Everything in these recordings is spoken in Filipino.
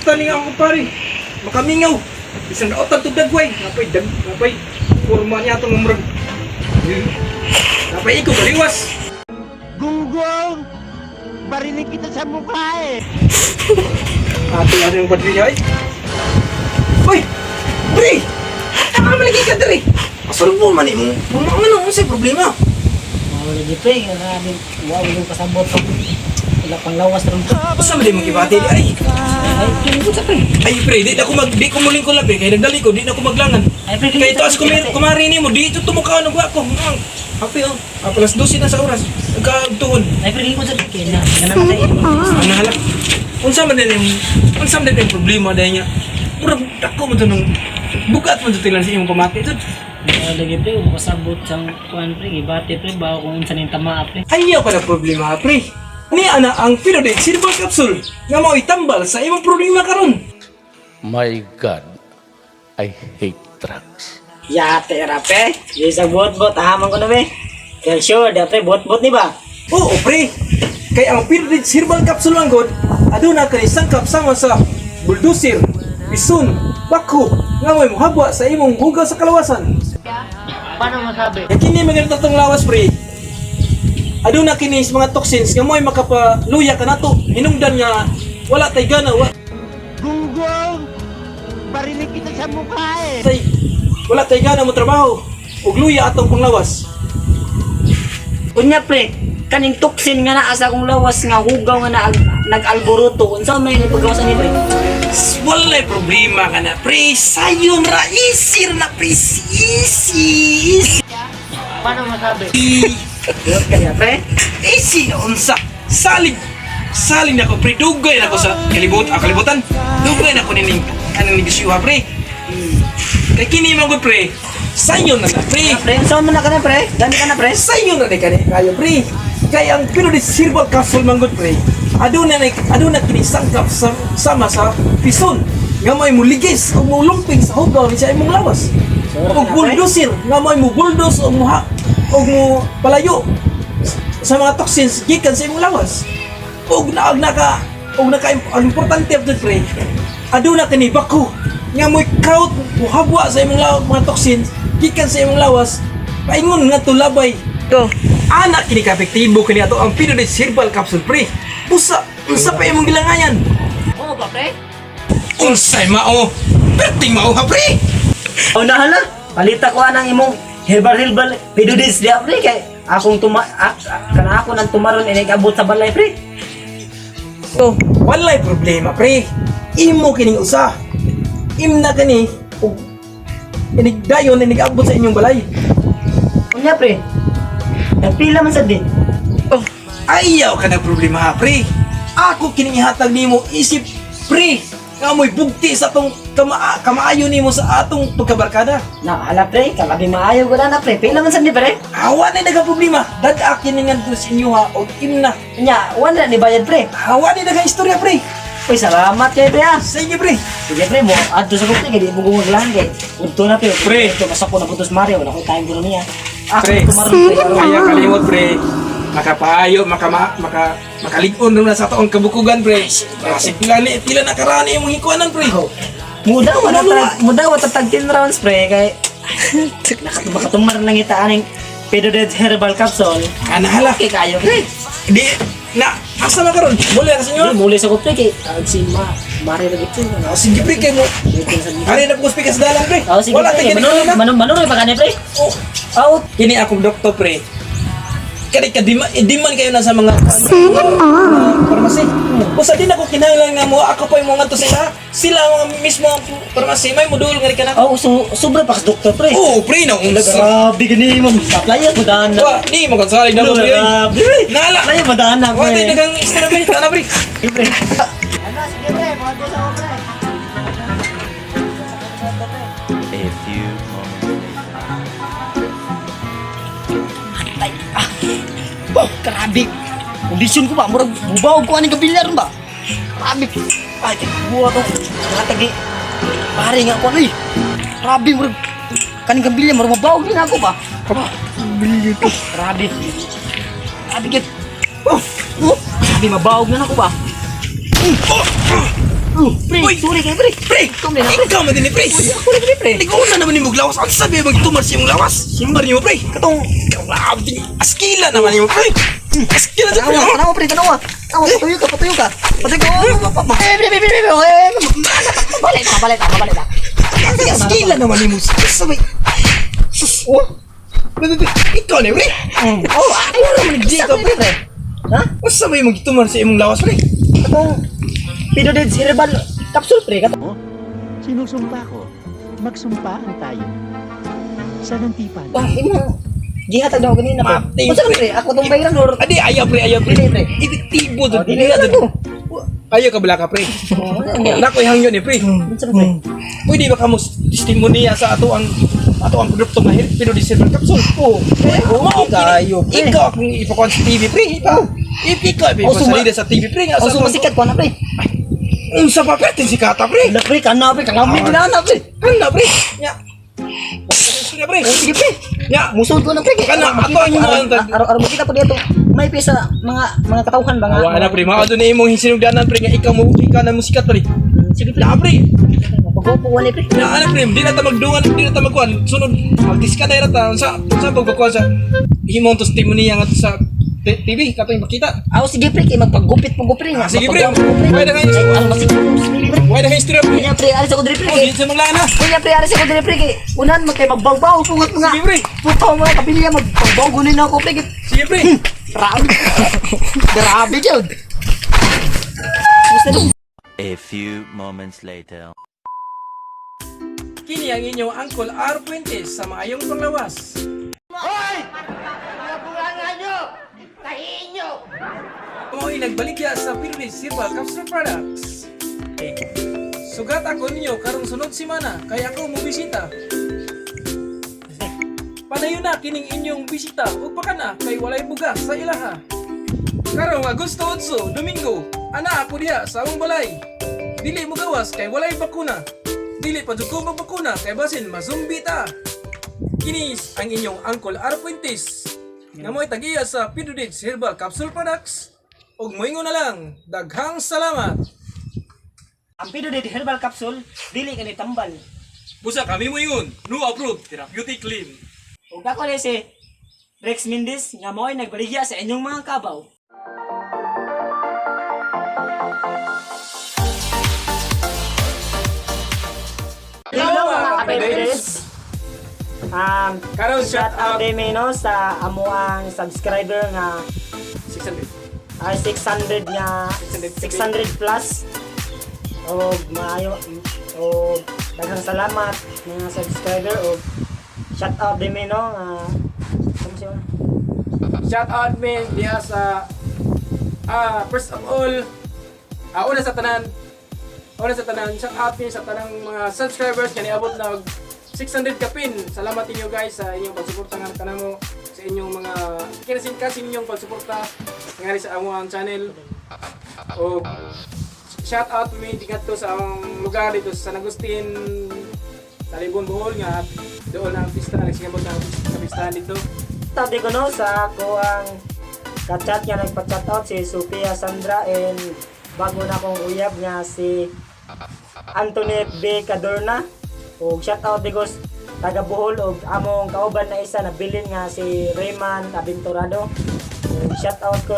Basta ni ako pare. Makamingaw. Isang naotan to dagway. Napay forma niya itong umrag. Napay ikaw baliwas. Gunggong! Barinig kita sa mukha eh! Ate yung badri niya eh. Uy! Pre! Tama malagi ka dali. Kasulog mo man eh mo. Ano sa'yo problema? Wala di pre, namin yung kasabot ko. Wala pang lawas rin po. Basta mali mong kibati. Ay! Ay, sa pre. Ay pre, di ko muling ko labi. Kaya nagdali ko, di na ko maglangan. Ay pre, Kaya ito as kumari ni mo, di ito tumukha ng ko. Happy oh. Apalas 12 na sa oras. Nagkatuhon. Ay pre, ko sa pre. Ganun na tayo. Ang halak. Unsa man din yung problema dahil niya. Murag dako mo to nung bugat mo to tilan sa imong pamati. Ito. Lagi pre, kasabot sang kuan pre, gibati pre, bago kung insan yung tamaa pre. Ayaw ka na problema, pre. Ni ana ang Pinodate Cerebral Capsule nga mao itambal sa imong problema karon. My God, I hate drugs. Yate rape, isa bot-bot, ahamang ko na be. Kaya sure, da pre, bot-bot ni ba? Oo, pre. Kay ang Pinodate Cerebral Capsule lang god, aduna kani sangkap sama sa bulldozer, bison, bako, nga mo'y muhabwa sa imong bugaw sa kalawasan. Paano masabi? Kaya kini mga tatong lawas, pre. Aduna kini sa mga toxins nga mo'y makapaluya ka nato. Hinungdan nga wala tay gana, Gunggong! Barinig kita sa mukha eh! wala tay gana mo trabaho. Ug luya atong panglawas. Unya pre, kaning toxin nga naa sa akong lawas nga hugaw nga nag-alboruto. Unsa may paggawasan ni pre? Walay problema ka na, pre. Sayon ra, easy ra na, pre. Easy. Paano masabi? Kaya pre? Easy na unsa. Saling na ko, pre. Dugay na ko sa kalibutan. Dugay na ko nining kanang negosyo, pre. Kay kini man gud, pre. Sayon na, pre. Pre, unsa man na ka na pre? Gani ka na pre? Sayon na kani kayo, pre. Kay ang Pinodate Cerebral Capsule man gud, pre. Aduna kini sangkap sama sa pison nga may muligis o mulumping sa hugaw ni sa imong lawas. O bulldozer nga may mo bulldoze o mo palayo sa mga toxins gikan sa imong lawas. Og naka ang importante abdul pre. Aduna kini bako nga mo'y kaut muhabwa sa imong mga toxins gikan sa imong lawas. Paingon nga tulabay. Anak kini ka-epektibo kini ato ang Pinodate Cerebral Capsule, pre. Usa pa imong gilangayan. Oo ba pre? Unsay mao? Perting mao ha, pre. O nahala, palita ko anang imong herbal Pinodate dia pre kay akong kana ako nang tumaron inigabot sa balay pre. So, walay problema, pre. Imo kining usa. Imna kani ug inigdayon inigabot sa inyong balay. Unya pre. Nagpila man sa din. Oh, ayaw ka na problema, ha, pre. Ako kining ihatag nimo isip, pre. Nga mo'y bugti sa atong kamaayo nimo sa atong pagkabarkada. Nahala pre, kalabi maayo ko na pre. Pila man sa din pre. Hawa na daga problema. Dadak kini ngadto sa inyo ha og imna. Unya, wala ni bayad pre. Hawa ni daga istorya, pre. Uy, salamat kay pre ah. Sige, pre. Sige pre mo, adto sa kumpli kay di mo gumaglahan kay. Unto na pre. Pre. Ito masako na putos Mario, wala ko time guro niya. Ako Pre, tumaron pre. kaya kalimot, pre. Makapaayo, makalig-on na sa taong kabukugan, pre. Kasi pila na karani yung hikuanan, pre. Muda wa tatag 10 rounds pre kay nakatumaran lang itaaning Pinodate Herbal Capsule. Anahala. Okay kayo pre. Di, asa na karon? Muli na sa inyo? Muli sa kumpli kay si Mario lagi ito. Oh, sige, pre, kayo mo. Ari na po speaker sa dalang, pre. Oh, sige Wala pre. tayo ganito na. Manunoy pa kani pre. Oh, Out. kini akong doktor, pre. Kani diman kayo na sa mga farmasi. Usa din ako kinahanglan nga mo ako pa yung mga to sila mga mismo ang farmasi may modul nga kana. Oh, sobra pa ka doktor pre. Oh, pre, na Grabe gani mo. Apply ko daan na. Wa, di mo kansalig na mo, pre. Nala. Apply mo daan na Wa pre. tayo dagang istorya, pre. Tana, pre. Pre. Ano sige pre, mga sa ako pre. A few moments later. Oh, grabe. Kondisyon ko ba, murag bubaw ko aning kabilyar ba? Grabe. Ay, buwa to. Nakatagi. Pare nga ko ani. Grabe murag kaning kabilyar murag mabaw din ako ba? Kabilyar to. Grabe. Grabe git. Oh, grabe mabaw na ako ba? Pre, Uy! sorry kayo, pre. Pre! Ikaw din, pre. Ikaw man din, pre! Ako rin, pre. Ligaw na naman yung lawas. Ang sabi magtumar siya yung lawas. Simbar niyo, pre. Katong, Grabe. Askila naman yung pre. Askila sa pre. tanawa, pre, tanawa. Tanawa, patuyo ka. Patuyo ka. Mabalit ka. Askila naman yung musik. Sabi. Sus. Oh. Ikaw na, pre. Oh, ayaw naman Dito, pre. Ha? Ang sabi magtumar siya yung lawas, pre. Katong, Pinodeds Herbal Capsule, pre. Katong, Sinusumpa ko. Magsumpaan tayo. Sa nantipan. imo, gihatag daw ganina, pre. Mati, Kung saan, pre. pre? Ako tong bayaran, or... Adi, ayaw, pre. Dili, pre. Epektibo doon. Dili na to. Ayaw ka bala ka, pre. Nakoy hangyon eh, pre. Kung saan, pre? Pwede ba ka mo testimoniya sa ato ang produkto nga pero di silver capsule? Oo. Mao kayo. Ikaw akong ipakuan sa TV, pre. Ikaw ay pasalida sa TV, pre. O, sumasikat ko na, pre. Unsa pa, pre? Tinsikata, pre. Wala, pre, kana, pre. Kalamig na na, pre. Ano, pre? Ya. Sige, pre. Sige, pre. Ya. Musod ko na, pre. Kana, ato ang yung mga Araw mo kita po dito. May pisa, mga katauhan ba nga? Awa na, pre. Mao doon na imong hinsinugdanan, pre. Nga ikaw na musikat, pre. Sige, pre. Ya, pre. Pagkupo, wala, pre. Ya, ano, pre. Di na ta magdungan, di na ta magkuhan. Sunod, magdiskata na ta. Sa pagkuhan sa imong testimoniya nga sa TV, kato yung makita. Ako, sige, pre. Kaya magpagupit mo, pre. Sige, pre. Magpagupit mo, Pwede kayo. Ano, masikip mo, pre. Why na kayo istorya, pre? Kunya, pre. Alis ako, pre. Oh, di sa maglaan na. Kunya, pre. Alis ako, pre. Unan, magkay magbaw-baw. Sungat mga. Sige, pre. Putaw mga kapilya. Magbaw-baw. Gunin na ako, pre. Sige, pre. Grabe. Grabe, Jod. Gusto nung. A few moments later. Kini ang inyong Uncle R. Puentes sa maayong panglawas. Hoy! Nagbaligya sa Pirlis Herbal Capsule Products. Sugat ako ninyo karong sunod simana kaya ako mobisita. Panayon na kining inyong bisita ug baka na kay walay bugas sa ilaha. Karong Agosto 8, Domingo, ana ako diha sa among balay. Dili mo gawas kay walay bakuna. Dili pa jud ko magbakuna kay basin mazumbi ta. Kini ang inyong Uncle R. Puentes nga mo'y tagiya sa Pinodeds Herbal Capsule Products ug moingon na lang daghang salamat. Ang Pinoded Herbal Capsule, dili ka ni tambal. Busa kami moingon, no approved therapeutic clean. Ug ako ni si Rex Mendez nga mo'y nagbaligya sa inyong mga kabaw. Hello mga kapatid. Karon Shout out din no sa amuang subscriber nga 600. 600 nga 600 plus. O maayo o daghang salamat mga subscriber o shout out din no ano siya? Shout out me diha sa first of all una sa tanan shout out me sa tanang mga subscribers kani abot na 600 kapin. Salamat inyo guys sa inyong pagsuporta nga kanamo sa inyong mga kasing inyong pagsuporta ngari sa among channel. O shout out me dito sa among lugar dito sa San Agustin, Talibon, Bohol nga doon ang pista nagsingabot ng pistahan dito. Tabi ko no sa ako ang kachat nga nagpa-chat out si Sophia Sandra and bago na akong uyab nga si Antoinette B. Cadorna. O shout out digos taga Bohol o among kauban na isa na bilin nga si Raymond Abenturado. O shout out ko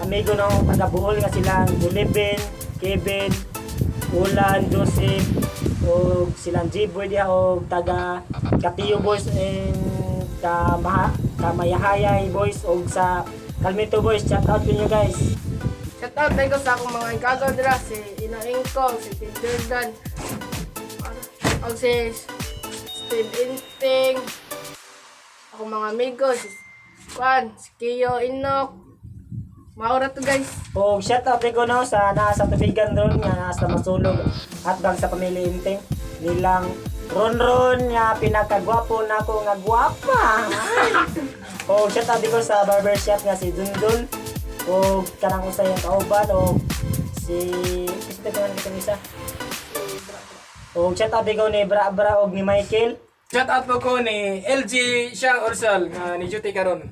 amigo no taga Bohol nga silang Bulibin, Kevin, Ulan, Joseph o silang Jiboy diha o taga Katiyo Boys and Kamayahayay Boys o sa Kalmito Boys. Shout out to you guys. Shout out tayo sa akong mga ikagaw dira si Ina Ingkong, si Tim Jordan, o si Steve Inting, akong mga amigo, si Juan, si Kiyo Inok, maura to guys. O shout out ko no sa nasa tubigan doon nga nasa masulog at bang sa pamilya Inting nilang Ron nga pinakagwapo nako nga gwapa. O shout out ko sa barbershop nga si Dundun o kanang usay ang kauban o si kita ko kitang isa. O shout out ko ni Bra og ni Michael. Shout out po ko ni LG Siang Orsal nga ni duty karon.